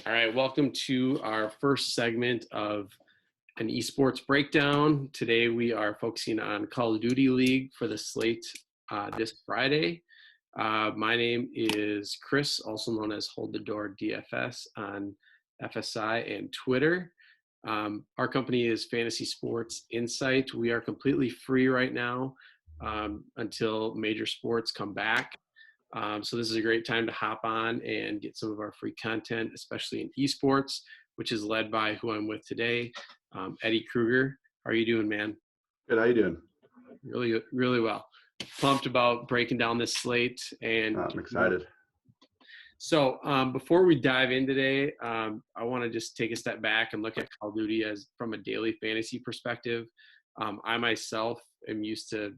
All right, welcome to our first segment of an esports breakdown. Today we are focusing on Call of Duty League for the slate this Friday. My name is Chris, also known as Hold the Door DFS on FSI and Twitter. Our company is Fantasy Sports Insight. We are completely free right now until major sports come back. So this is a great time to hop on and get some of our free content, especially in esports, which is led by who I'm with today, Eddie Kruger. How are you doing, man? Good. How you doing? Really, really well. Pumped about breaking down this slate. And I'm excited. So before we dive in today, I want to just take a step back and look at Call of Duty as from a daily fantasy perspective. I myself am used to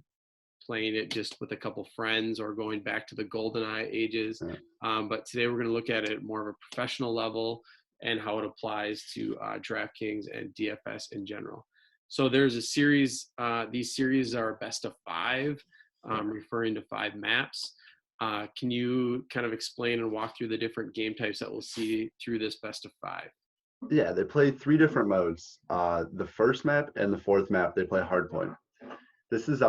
playing it just with a couple friends or going back to the GoldenEye ages. But today we're going to look at it more of a professional level and how it applies to Draftkings and DFS in general. So there's a series, these series are best of five, referring to 5 maps. Can you kind of explain and walk through the different game types that we'll see through this best of 5? Yeah, they play 3 different modes. The first map and the fourth map, they play hardpoint. This is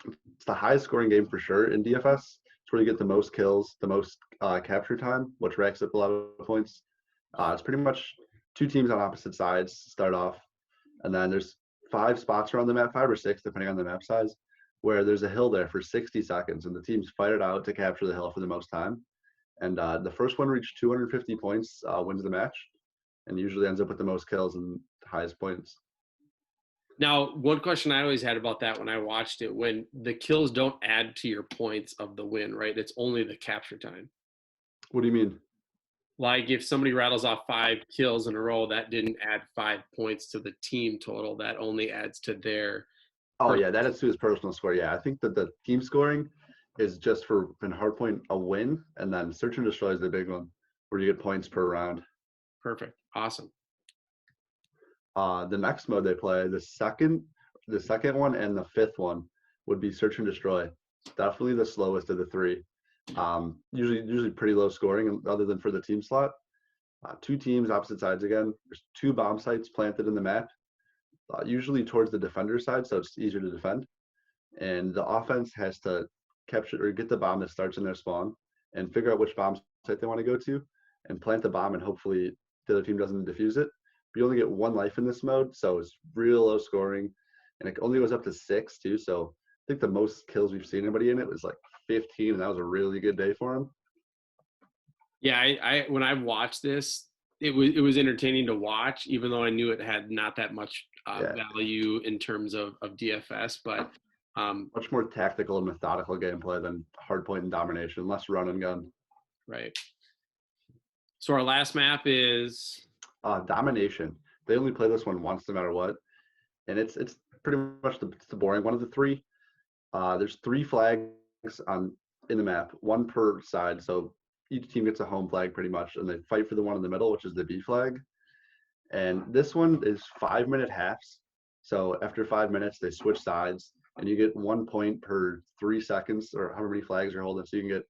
it's the highest scoring game for sure in DFS. It's where you get the most kills, the most capture time, which racks up a lot of points. It's pretty much 2 teams on opposite sides start off, and then there's 5 spots around the map, 5 or 6 depending on the map size, where there's a hill there for 60 seconds, and the teams fight it out to capture the hill for the most time. And the first one reached 250 points wins the match, and usually ends up with the most kills and highest points. Now, one question I always had about that when I watched it, when the kills don't add to your points of the win, right? It's only the capture time. What do you mean? Like if somebody rattles off 5 kills in a row, that didn't add 5 points to the team total. That only adds to their. Oh yeah, that is to his personal score. Yeah, I think that the team scoring is just for in hardpoint a win, and then search and destroy is the big one where you get points per round. Perfect. Awesome. The next mode they play, the second one and the 5th one would be search and destroy. Definitely the slowest of the 3. Usually pretty low scoring, other than for the team slot. 2 teams opposite sides again. There's 2 bomb sites planted in the map, usually towards the defender side, so it's easier to defend. And the offense has to capture or get the bomb that starts in their spawn and figure out which bomb site they want to go to and plant the bomb, and hopefully the other team doesn't defuse it. But you only get 1 life in this mode, so it's real low scoring, and it only goes up to 6 too. So I think the most kills we've seen anybody in it was like 15, and that was a really good day for him. Yeah, I when I watched this, it was entertaining to watch, even though I knew it had not that much value in terms of DFS, but much more tactical and methodical gameplay than hardpoint and domination, less run and gun. Right. So our last map is Domination. They only play this one once, no matter what, and it's pretty much the boring one of the 3. There's 3 flags in the map, 1 per side, so each team gets a home flag pretty much, and they fight for the one in the middle, which is the B flag. And this one is 5-minute halves. So after 5 minutes, they switch sides, and you get 1 point per 3 seconds, or however many flags you're holding. So you can get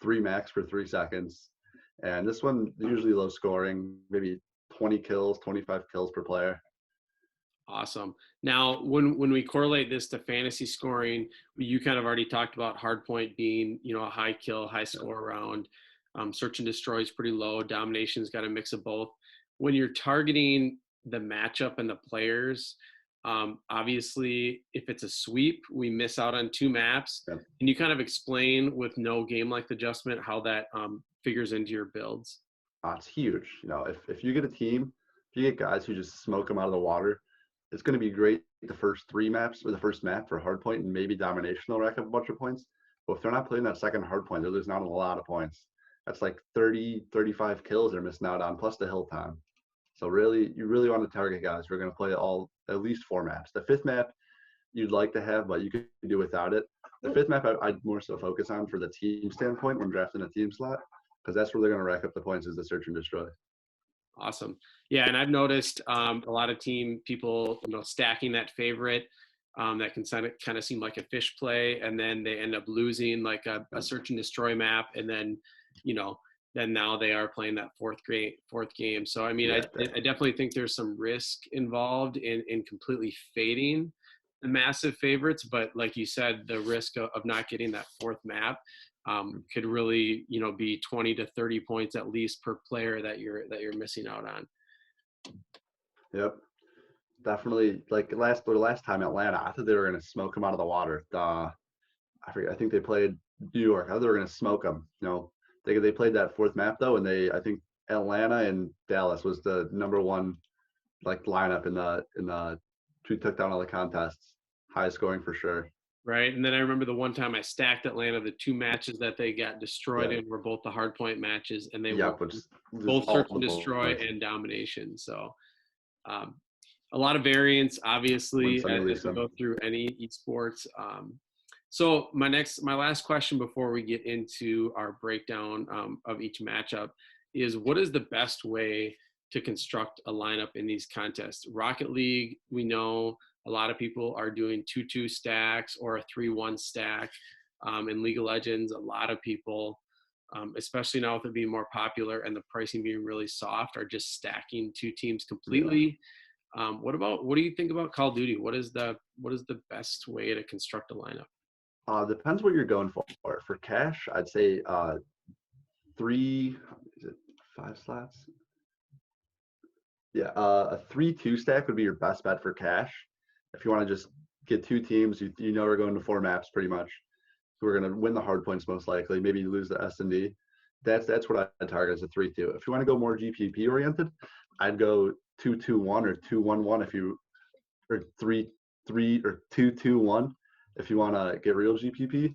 3 max for 3 seconds. And this one usually low scoring, maybe 20 kills, 25 kills per player. Awesome. Now, when we correlate this to fantasy scoring, you kind of already talked about hardpoint being, a high kill, high score round. Search and destroy is pretty low. Domination's got a mix of both. When you're targeting the matchup and the players, obviously, if it's a sweep, we miss out on 2 maps. Yeah. Can you kind of explain with no game length adjustment how that figures into your builds? It's huge. If you get a team, if you get guys who just smoke them out of the water, it's going to be great the first 3 maps or the first map for hardpoint, and maybe domination will rack up a bunch of points. But if they're not playing that second hardpoint, they're losing out on a lot of points. That's like 30, 35 kills they're missing out on, plus the hill time. So really, you really want to target guys who are going to play at least 4 maps. The 5th map you'd like to have, but you can do without it. The 5th map I'd more so focus on for the team standpoint when drafting a team slot, because that's where they're going to rack up the points, is the search and destroy. Awesome. Yeah, and I've noticed a lot of people, stacking that favorite that can kind of seem like a fish play, and then they end up losing like a search and destroy map, and then then now they are playing that fourth game. So, I mean, Yeah, I definitely think there's some risk involved in completely fading the massive favorites. But like you said, the risk of not getting that fourth map could really, be 20 to 30 points at least per player that you're missing out on. Yep. Definitely. Like last time Atlanta, I thought they were going to smoke them out of the water. I forget. I think they played New York. I thought they were going to smoke them. They played that fourth map though, and I think Atlanta and Dallas was the number one like lineup in the who took down all the contests, high scoring for sure. Right. And then I remember the one time I stacked Atlanta, the two matches that they got destroyed in were both the hard point matches, and they were both search and destroy and domination. So a lot of variance, obviously, as we go through any esports. So my last question before we get into our breakdown of each matchup is, what is the best way to construct a lineup in these contests? Rocket League, we know a lot of people are doing 2-2 stacks or a 3-1 stack. In League of Legends, a lot of people, especially now with it being more popular and the pricing being really soft, are just stacking two teams completely. What do you think about Call of Duty? What is the best way to construct a lineup? Depends what you're going for. For cash, I'd say 5 slots? Yeah, a 3-2 stack would be your best bet for cash. If you want to just get two teams, are going to 4 maps pretty much, who are going to win the hard points most likely. Maybe you lose the S&D. That's what I'd target as a 3-2. If you want to go more GPP oriented, I'd go 2-2-1 or 2-1-1 or 3-3 or 2-2-1 if you want to get real GPP.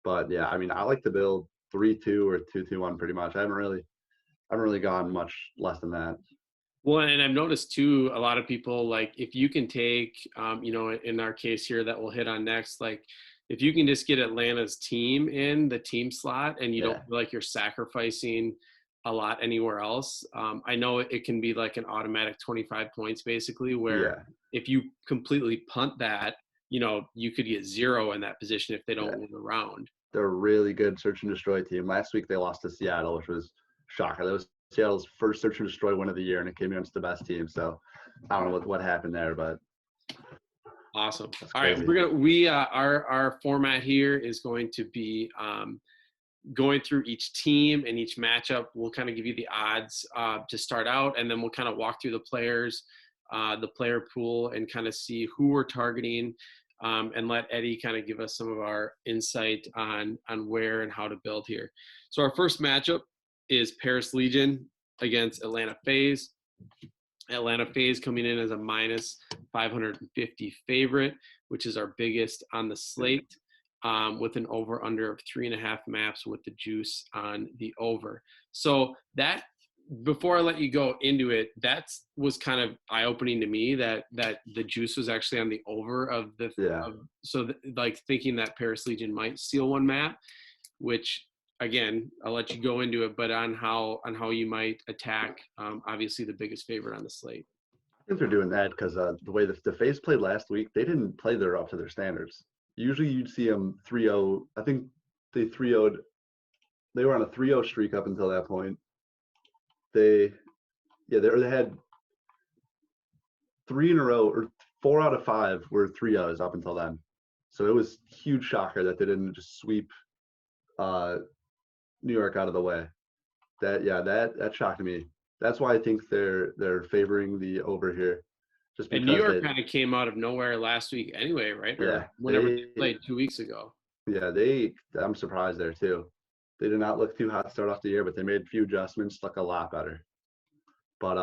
But yeah, I mean, I like to build 3-2 or 2-2-1 pretty much. I haven't really gone much less than that. Well, and I've noticed too, a lot of people, like, if you can take, in our case here that we'll hit on next, like, if you can just get Atlanta's team in the team slot and you don't feel like you're sacrificing a lot anywhere else. I know it can be like an automatic 25 points basically, where if you completely punt that, you could get 0 in that position if they don't win a round. They're a really good search and destroy team. Last week they lost to Seattle, which was shocker. That was Seattle's first search and destroy win of the year, and it came against the best team. So I don't know what happened there, but awesome. All right, our format here is going to be going through each team and each matchup. We'll kind of give you the odds to start out, and then we'll kind of walk through the players, the player pool, and kind of see who we're targeting, and let Eddie kind of give us some of our insight on where and how to build here. So our first matchup is Paris Legion against Atlanta FaZe. Atlanta FaZe coming in as a minus 550 favorite, which is our biggest on the slate, with an over-under of 3.5 maps with the juice on the over. So that, before I let you go into it, that was kind of eye-opening to me that the juice was actually on the over of the like thinking that Paris Legion might steal one map, which again, I'll let you go into it, but on how you might attack obviously the biggest favorite on the slate. I think they're doing that because the way the FaZe played last week, they didn't play up to their standards. Usually you'd see them 3-0. I think they 3-0'd. They were on a 3-0 streak up until that point. They had 3 in a row, or 4 out of 5 were 3-0s up until then. So it was a huge shocker that they didn't just sweep New York out of the way. That shocked me. That's why I think they're favoring the over here. Just because and New York kind of came out of nowhere last week anyway, right? Or whenever they played 2 weeks ago. Yeah, I'm surprised there too. They did not look too hot to start off the year, but they made a few adjustments, look a lot better. But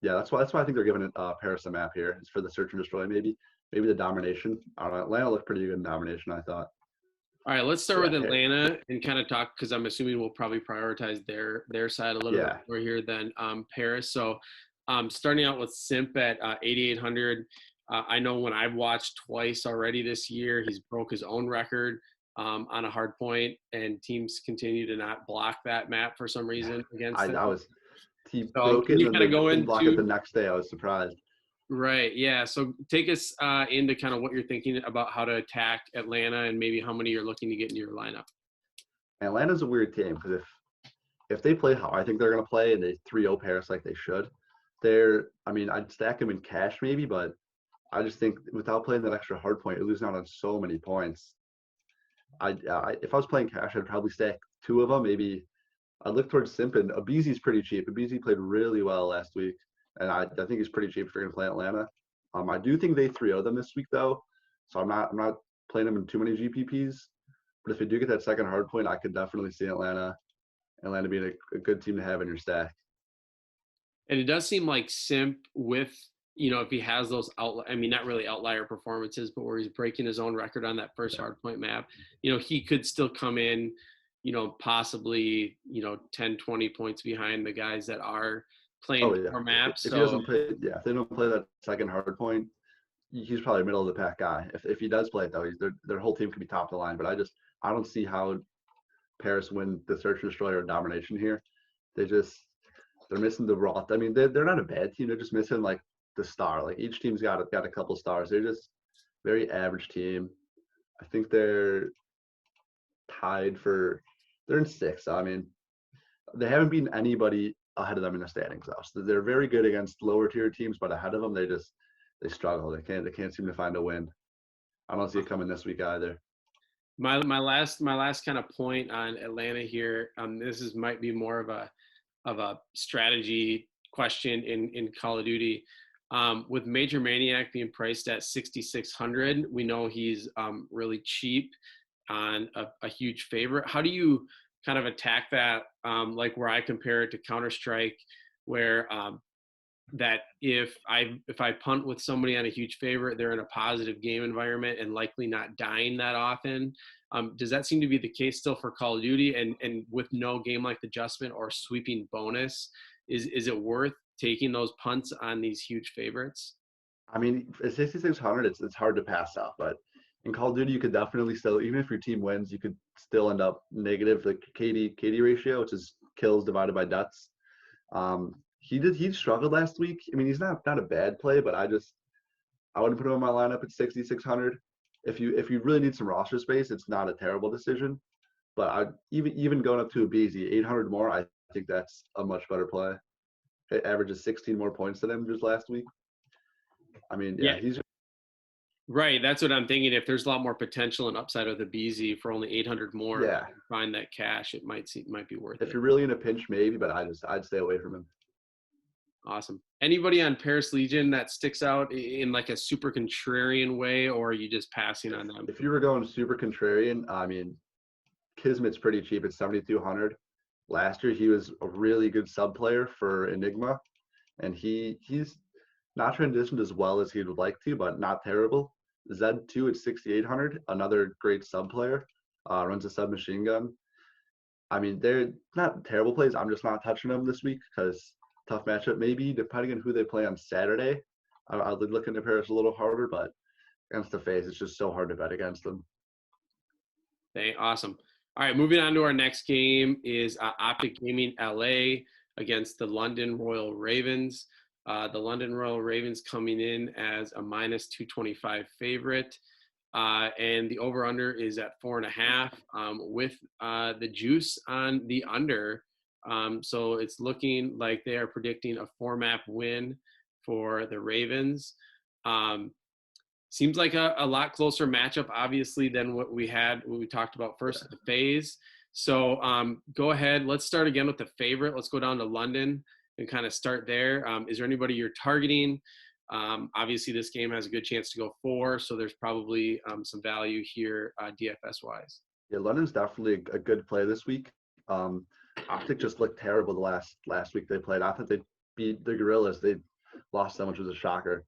that's why I think they're giving Paris a map here. It's for the search and destroy, maybe the domination. I don't know. Atlanta looked pretty good in domination, I thought. All right, let's start with Atlanta and kind of talk, because I'm assuming we'll probably prioritize their side a little bit more here than Paris. So starting out with Simp at 8,800. I know when I've watched twice already this year, he's broke his own record on a hard point, and teams continue to not block that map for some reason against him. He broke it and then they block it the next day. I was surprised. Right. Yeah. So take us into kind of what you're thinking about how to attack Atlanta and maybe how many you're looking to get into your lineup. Atlanta's a weird team because if they play how I think they're going to play and they 3-0 Paris like they should, I mean, I'd stack them in cash maybe, but I just think without playing that extra hard point, you're losing out on so many points. If I was playing cash, I'd probably stack 2 of them. Maybe I'd look towards Simpin. Abeezy's pretty cheap. Abeezy played really well last week, and I think he's pretty cheap if you're going to play Atlanta. I do think they 3-0 them this week though, so I'm not playing them in too many GPPs. But if you do get that second hard point, I could definitely see Atlanta being a good team to have in your stack. And it does seem like Simp with, if he has those not really outlier performances, but where he's breaking his own record on that first hardpoint map, he could still come in, possibly, 10, 20 points behind the guys that are playing more maps. If he doesn't play, if they don't play that second hard point, he's probably a middle of the pack guy. If he does play it though, their whole team could be top of the line. But I don't see how Paris win the Search and Destroy or Domination here. They're missing the raw. I mean, they're not a bad team. They're just missing like the star. Like each team's got a couple stars. They're just very average team. I think they're tied for. They're in 6th. I mean, they haven't beaten anybody ahead of them in the standings though. So they're very good against lower tier teams, but ahead of them they struggle. They can't seem to find a win. I don't see it coming this week either. My last kind of point on Atlanta here. This might be more of a strategy question in Call of Duty. With Major Maniac being priced at 6,600, we know he's really cheap on a huge favorite. How do you kind of attack that? Like where I compare it to Counter-Strike, where that if I punt with somebody on a huge favorite, they're in a positive game environment and likely not dying that often. Does that seem to be the case still for Call of Duty? And with no game like adjustment or sweeping bonus, is it worth taking those punts on these huge favorites? I mean, at 6,600, it's hard to pass up. But in Call of Duty, you could definitely still, even if your team wins, you could still end up negative the KD ratio, which is kills divided by deaths. He struggled last week. I mean, he's not a bad play, but I wouldn't put him in my lineup at 6,600. If you really need some roster space, it's not a terrible decision. But even going up to a BZ 800 more, I think that's a much better play. It averages 16 more points than him just last week. I mean, he's right. That's what I'm thinking. If there's a lot more potential and upside with the BZ for only 800 more, find that cash, it might be worth it. If you're really in a pinch, maybe, but I'd stay away from him. Awesome. Anybody on Paris Legion that sticks out in like a super contrarian way, or are you just passing on them? If you were going super contrarian, I mean, Kismet's pretty cheap at 7,200. Last year, he was a really good sub player for Enigma, and he's not transitioned as well as he would like to, but not terrible. Z2 at 6,800, another great sub player, runs a submachine gun. I mean, they're not terrible plays. I'm just not touching them this week because tough matchup, maybe, depending on who they play on Saturday. I'll look into Paris a little harder, but against the face, it's just so hard to bet against them. Okay, awesome. All right, moving on to our next game is Optic Gaming LA against the London Royal Ravens. The London Royal Ravens coming in as a minus 225 favorite. And the over-under is at 4.5 with the juice on the under. So it's looking like they are predicting a 4-map win for the Ravens. Seems like a lot closer matchup, obviously, than what we talked about first at the phase. So go ahead. Let's start again with the favorite. Let's go down to London and kind of start there. Is there anybody you're targeting? Obviously, this game has a good chance to go 4, so there's probably some value here DFS-wise. Yeah, London's definitely a good play this week. Optic just looked terrible the last week they played. I thought they beat the Gorillas. They lost so much, was a shocker.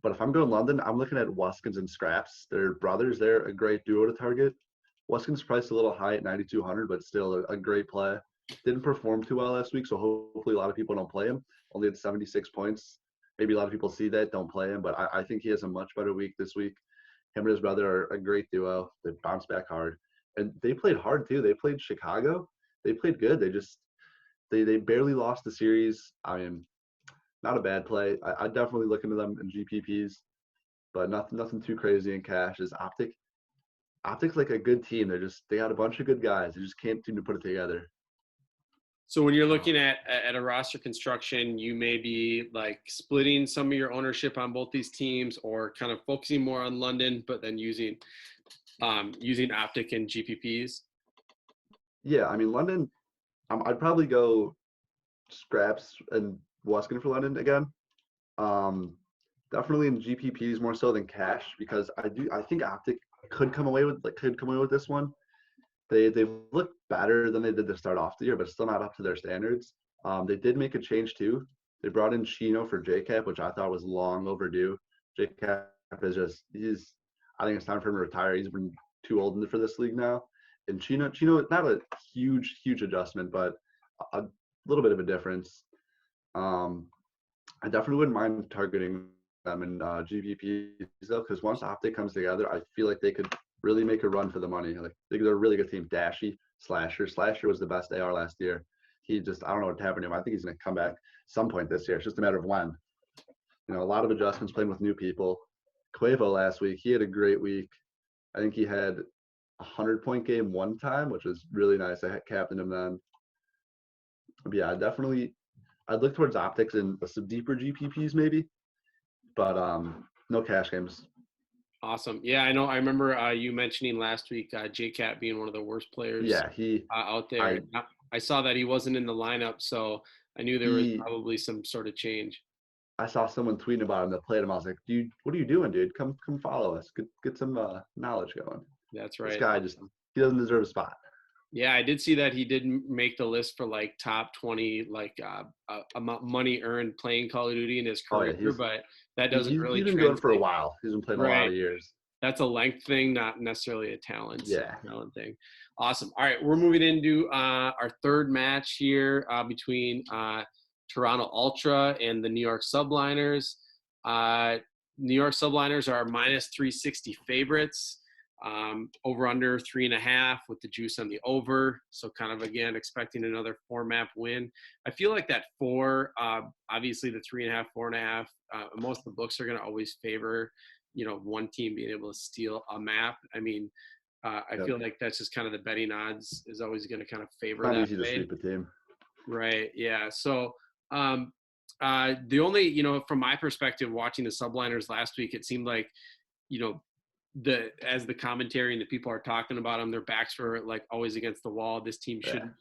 But if I'm going London, I'm looking at Wuskins and Scraps. They're brothers. They're a great duo to target. Wuskins priced a little high at 9,200, but still a great play. Didn't perform too well last week, so hopefully a lot of people don't play him. Only had 76 points. Maybe a lot of people see that, don't play him, but I think he has a much better week this week. Him and his brother are a great duo. They bounced back hard. And they played hard, too. They played Chicago. They played good. They barely lost the series. I mean, not a bad play. I definitely look into them in GPPs, but nothing too crazy in cash. Is Optic. Optic's like a good team. They got a bunch of good guys. They just can't seem to put it together. So when you're looking at a roster construction, you may be like splitting some of your ownership on both these teams, or kind of focusing more on London, but then using Optic and GPPs. Yeah, I mean London. I'd probably go scraps and Weskin for London again. Um, Definitely in GPPs more so than cash, because I think Optic could come away with this one. They look better than they did to start off the year, but still not up to their standards. They did make a change too. They brought in Chino for JCap, which I thought was long overdue. JCap is I think it's time for him to retire. He's been too old for this league now. And Chino, not a huge adjustment, but a little bit of a difference. I definitely wouldn't mind targeting them in GPPs though, because once Optic comes together, I feel like they could really make a run for the money. Like they're a really good team. Dashy, Slasher was the best AR last year. I don't know what happened to him. I think he's going to come back some point this year. It's just a matter of when. A lot of adjustments playing with new people. Quavo last week, he had a great week. I think he had a 100-point game one time, which was really nice. I had captained him then. But yeah, I'd look towards Optics and some deeper GPPs maybe, but no cash games. Awesome. Yeah, I know. I remember you mentioning last week JCat being one of the worst players out there. I saw that he wasn't in the lineup, so I knew there was probably some sort of change. I saw someone tweeting about him that played him. I was like, dude, what are you doing, dude? Come follow us. Get some knowledge going. That's right. This guy he doesn't deserve a spot. Yeah, I did see that he didn't make the list for like top 20 money earned playing Call of Duty in his career, but that doesn't really. He's been going for a while. He's been playing a lot of years. That's a length thing, not necessarily a talent. Yeah. Talent thing. Awesome. All right, we're moving into our third match here between Toronto Ultra and the New York Subliners. New York Subliners are minus 360 favorites. Over under 3.5 with the juice on the over. So kind of, again, expecting another 4-map win. I feel like that 4, obviously the 3.5, 4.5, most of the books are going to always favor, one team being able to steal a map. I mean, I feel like that's just kind of the betting odds is always going to kind of favor that. Not easy to sweep a team. Right. Yeah. So, the only, from my perspective, watching the Subliners last week, it seemed like, as the commentary and the people are talking about them, their backs were like always against the wall. This team shouldn't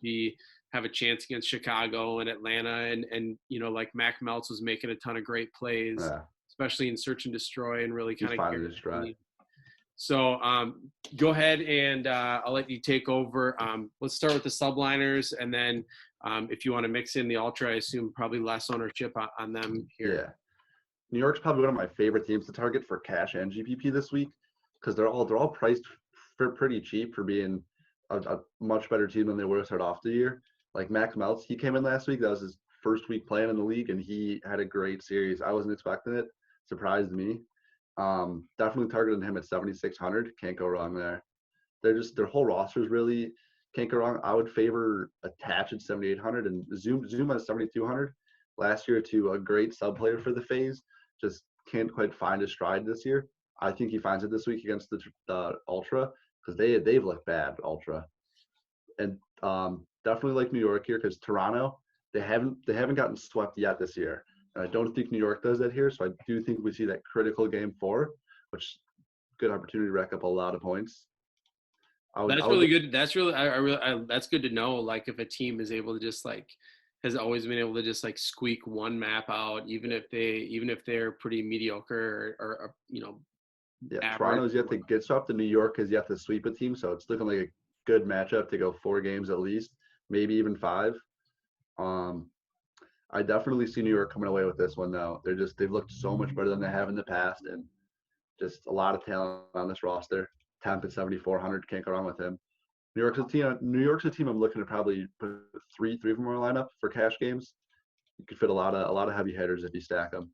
have a chance against Chicago and Atlanta. And like Mac Meltz was making a ton of great plays, especially in search and destroy, and really kind of. So go ahead and I'll let you take over. Let's start with the Subliners, and then if you want to mix in the Ultra, I assume probably less ownership on them here. Yeah. New York's probably one of my favorite teams to target for cash and GPP this week, because they're all priced for pretty cheap for being a much better team than they were to start off the year. Like Mac Meltz, he came in last week. That was his first week playing in the league, and he had a great series. I wasn't expecting it. Surprised me. Definitely targeted him at 7,600. Can't go wrong there. Their whole roster is really can't go wrong. I would favor Attach at 7,800 and Zoom at 7,200. Last year to a great sub player for the FaZe. Just can't quite find his stride this year. I think he finds it this week against the Ultra, because they've looked bad, Ultra. And definitely like New York here, because Toronto, they haven't gotten swept yet this year. And I don't think New York does that here, so I do think we see that critical game 4, which good opportunity to rack up a lot of points. That's really good. That's really that's good to know. Like if a team is able to just has always been able to just squeak one map out, even if they're pretty mediocre or Yeah, Toronto's yet to get swept, and New York has yet to sweep a team, so it's looking like a good matchup to go 4 games at least, maybe even 5. I definitely see New York coming away with this one though. They've looked so much better than they have in the past, and just a lot of talent on this roster. Temp at 7,400, can't go wrong with him. New York's a team I'm looking to probably put three of them in our lineup for cash games. You could fit a lot of heavy hitters if you stack them.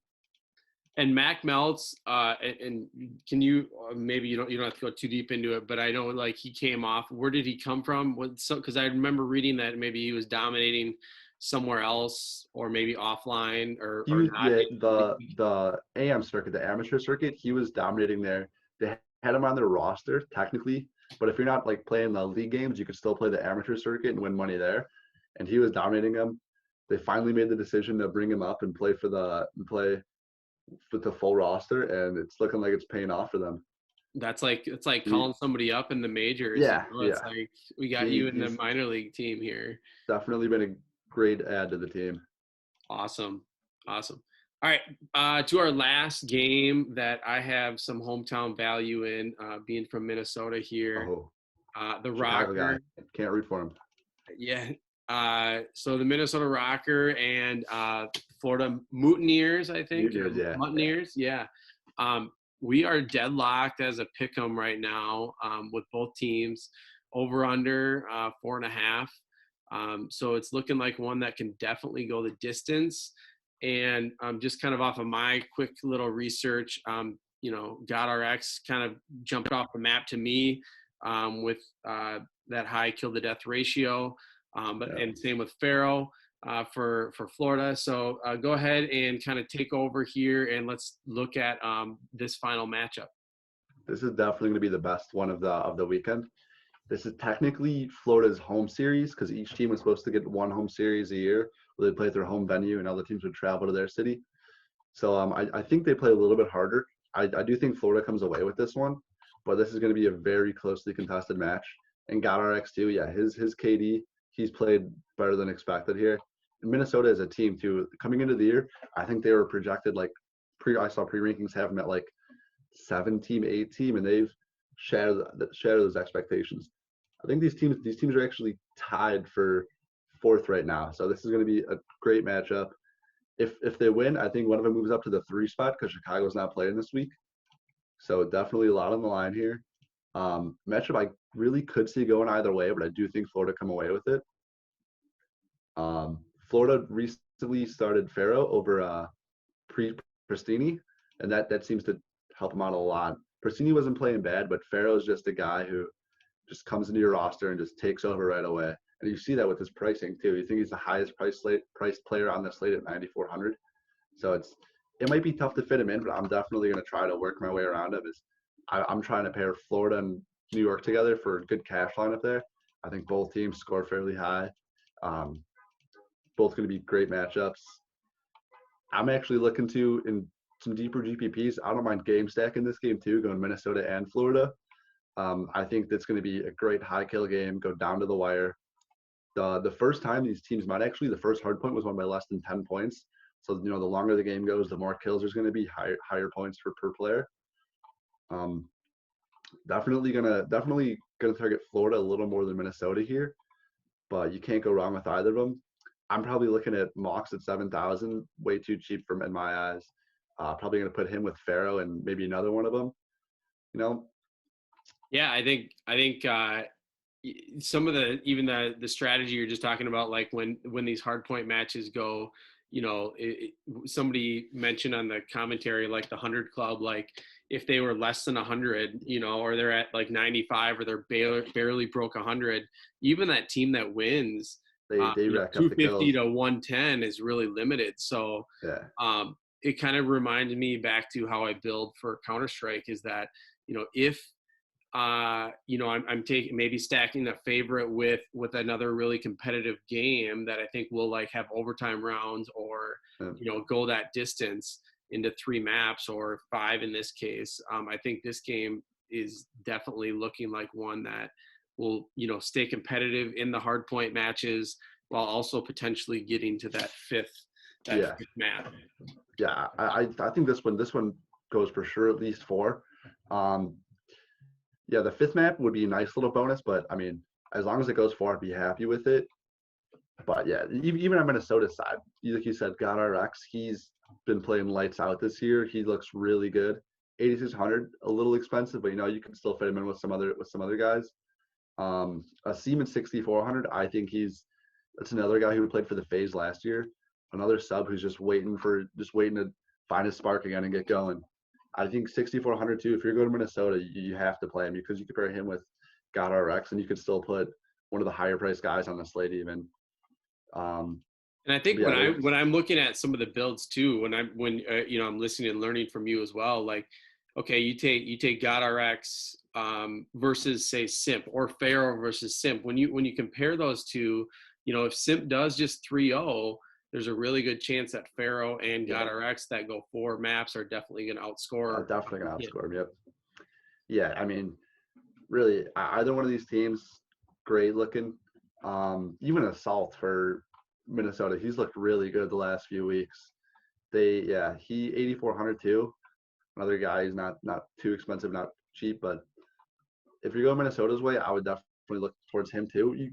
And Mac Meltz, and can you maybe you don't have to go too deep into it, but I know he came off. Where did he come from? Because I remember reading that maybe he was dominating somewhere else, or maybe offline, or not. Yeah, the AM circuit, the amateur circuit, he was dominating there. They had him on their roster technically, but if you're not playing the league games, you could still play the amateur circuit and win money there. and he was dominating them. They finally made the decision to bring him up and play with the full roster, and it's looking like it's paying off for them. It's like He, calling somebody up in the majors. yeah, It's yeah. like we got you in the He's minor league team here. definitely been a great add to the team. Awesome. Awesome. All right. To our last game that I have some hometown value in, being from Minnesota here. Oh, The Chicago guy. Rocker. Can't root for him. Yeah. So the Minnesota Rocker and Florida Mutineers, I think. Mutineers, yeah. Mutineers, yeah. We are deadlocked as a pick'em right now with both teams. Over under 4.5. So it's looking like one that can definitely go the distance. And just kind of off of my quick little research, GodRx kind of jumped off the map to me with that high kill to death ratio. And same with Farrell for Florida. So go ahead and kind of take over here, and let's look at this final matchup. This is definitely going to be the best one of the weekend. This is technically Florida's home series because each team was supposed to get one home series a year where they play at their home venue and other teams would travel to their city. So I think they play a little bit harder. I do think Florida comes away with this one, but this is going to be a very closely contested match. And GodRx too, yeah, his KD, he's played better than expected here. And Minnesota as a team too, coming into the year, I think they were projected I saw pre-rankings have them at like 7-team, 8-team, and they've shattered those expectations. I think these teams are actually tied for 4th right now. So this is going to be a great matchup. If they win, I think one of them moves up to the 3 spot because Chicago's not playing this week. So definitely a lot on the line here. Matchup I really could see going either way, but I do think Florida come away with it. Florida recently started Farrow over Pristini, and that seems to help him out a lot. Pristini wasn't playing bad, but Farrow is just a guy who just comes into your roster and just takes over right away. And you see that with his pricing too. You think he's the highest priced player on the slate at 9,400. So it might be tough to fit him in, but I'm definitely going to try to work my way around him. I'm trying to pair Florida and New York together for a good cash lineup there. I think both teams score fairly high. Both going to be great matchups. I'm actually looking to, in some deeper GPPs, I don't mind game stacking this game too, going Minnesota and Florida. I think that's going to be a great high kill game, go down to the wire. The first time these teams might actually, the first hard point was won by less than 10 points. So, the longer the game goes, the more kills there's going to be, higher points per player. Definitely gonna target Florida a little more than Minnesota here, but you can't go wrong with either of them. I'm probably looking at Mox at 7,000, way too cheap in my eyes. Probably gonna put him with Farrow and maybe another one of them. Yeah, I think some of the strategy you're just talking about, like when these hard point matches go, somebody mentioned on the commentary, like the 100 club, like if they were less than 100, or they're at like 95 or they're barely broke 100, even that team that wins, they rack up the 250 kills. to 110 is really limited. So yeah. It kind of reminded me back to how I build for Counter-Strike is that, if I'm taking maybe stacking a favorite with another really competitive game that I think will like have overtime rounds or go that distance into 3 maps or 5 in this case. I think this game is definitely looking like one that will stay competitive in the hard point matches while also potentially getting to that fifth map. Yeah, I think this one goes for sure at least 4. Yeah, the 5th map would be a nice little bonus, but I mean, as long as it goes 4, I'd be happy with it. But yeah, even on Minnesota's side, like you said, GodRx, he's been playing lights out this year. He looks really good. 8,600, a little expensive, but you can still fit him in with some other guys. A Seaman 6,400, I think that's another guy who played for the FaZe last year. Another sub who's just waiting to find his spark again and get going. I think 6,400 too. If you're going to Minnesota, you have to play him because you compare him with GodRx, and you could still put one of the higher priced guys on the slate even. And I think when I'm looking at some of the builds too, when I'm listening and learning from you as well, like, okay, you take GodRx versus say Simp or Pharaoh versus Simp. When you compare those two, if Simp does just 3-0, there's a really good chance that Pharaoh and Yeah. GodRx that go 4 maps are definitely going to outscore. Definitely going to outscore him, yep. Yeah, I mean, really, either one of these teams, great looking. Even Assault for Minnesota, he's looked really good the last few weeks. He 8,400 too. Another guy who's not too expensive, not cheap, but if you're going Minnesota's way, I would definitely look towards him too. You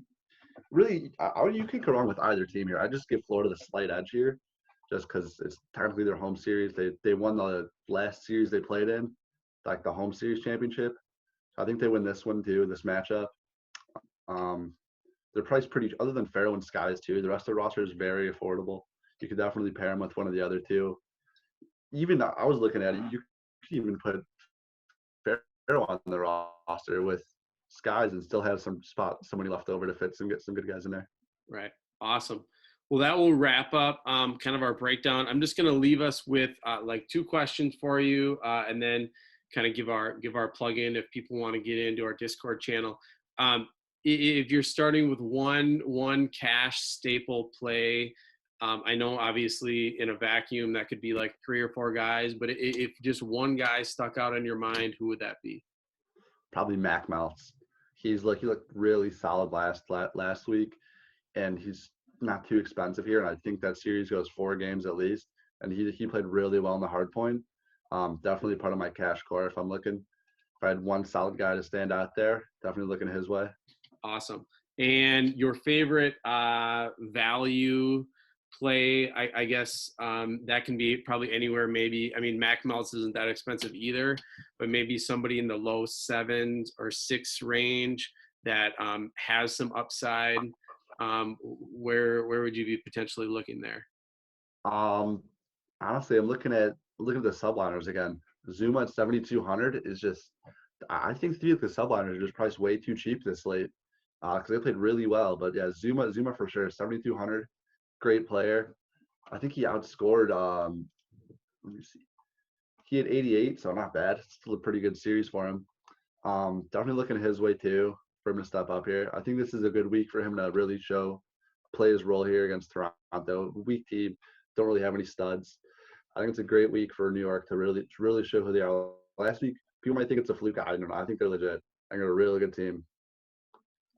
can go wrong with either team here. I just give Florida the slight edge here, just because it's technically their home series. They won the last series they played in, like the home series championship. I think they win this one too, this matchup. They're priced pretty, other than Pharaoh and Skies too. The rest of the roster is very affordable. You could definitely pair them with one of the other two. Even I was looking at it, you could even put Pharaoh on the roster with Skies and still have somebody left over to fit get some good guys in there. Right. Awesome. Well, that will wrap up kind of our breakdown. I'm just going to leave us with like 2 questions for you, and then kind of give our plug in if people want to get into our Discord channel. If you're starting with one cash staple play, I know obviously in a vacuum that could be like 3 or 4 guys, but if just one guy stuck out in your mind, who would that be? Probably Mac Melts. He looked really solid last week, and he's not too expensive here. And I think that series goes 4 games at least. And he played really well in the hard point. Definitely part of my cash core if I'm looking. If I had one solid guy to stand out there, definitely looking his way. Awesome. And your favorite value play, I guess that can be probably anywhere. Maybe, I mean, Mac Melts isn't that expensive either, but maybe somebody in the low 7s or 6 range that has some upside. Where would you be potentially looking there? Honestly, I'm looking at the subliners again. Zuma at 7,200 is just, I think 3 of the subliners are just priced way too cheap this late because they played really well. But yeah, Zuma for sure, 7,200, great player. I think he outscored. Let me see. He had 88, so not bad. Still a pretty good series for him. Definitely looking his way too for him to step up here. I think this is a good week for him to really play his role here against Toronto. Weak team, don't really have any studs. I think it's a great week for New York to really show who they are. Last week, people might think it's a fluke. I don't know. I think they're legit. I think they're a really good team.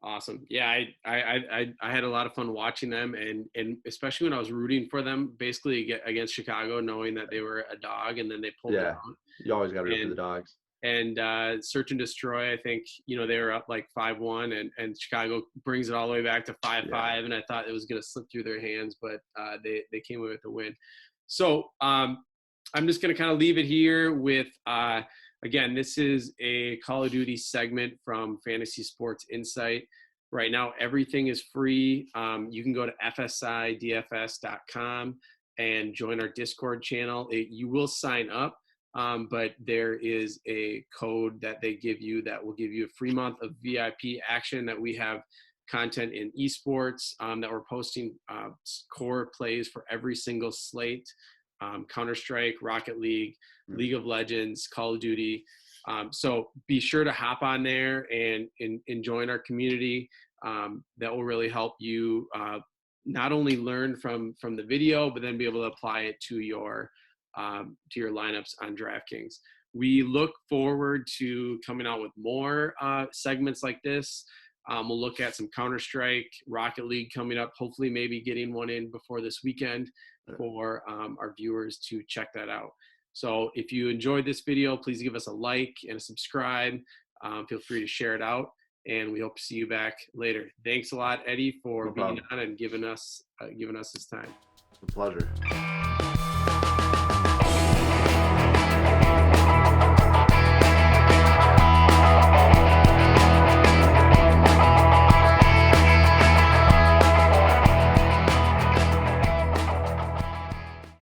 Awesome. Yeah, I had a lot of fun watching them, and especially when I was rooting for them, basically against Chicago, knowing that they were a dog, and then they pulled it out. You always got to root for the dogs. And Search and Destroy, I think they were up like 5-1, and Chicago brings it all the way back to 5-5, and I thought it was going to slip through their hands, but they came away with the win. So I'm just going to kind of leave it here with. Again, this is a Call of Duty segment from Fantasy Sports Insight. Right now, everything is free. You can go to fsidfs.com and join our Discord channel. You will sign up, but there is a code that they give you that will give you a free month of VIP action. That we have content in esports that we're posting core plays for every single slate. Counter-Strike, Rocket League, League of Legends, Call of Duty. So be sure to hop on there and join our community. That will really help you not only learn from the video, but then be able to apply it to your lineups on Draftkings. We look forward to coming out with more segments like this. We'll look at some Counter-Strike, Rocket League coming up, hopefully maybe getting one in before this weekend for our viewers to check that out. So if you enjoyed this video, please give us a like and a subscribe. Feel free to share it out, and we hope to see you back later. Thanks a lot, Eddie, for being on and giving us this time. It's a pleasure.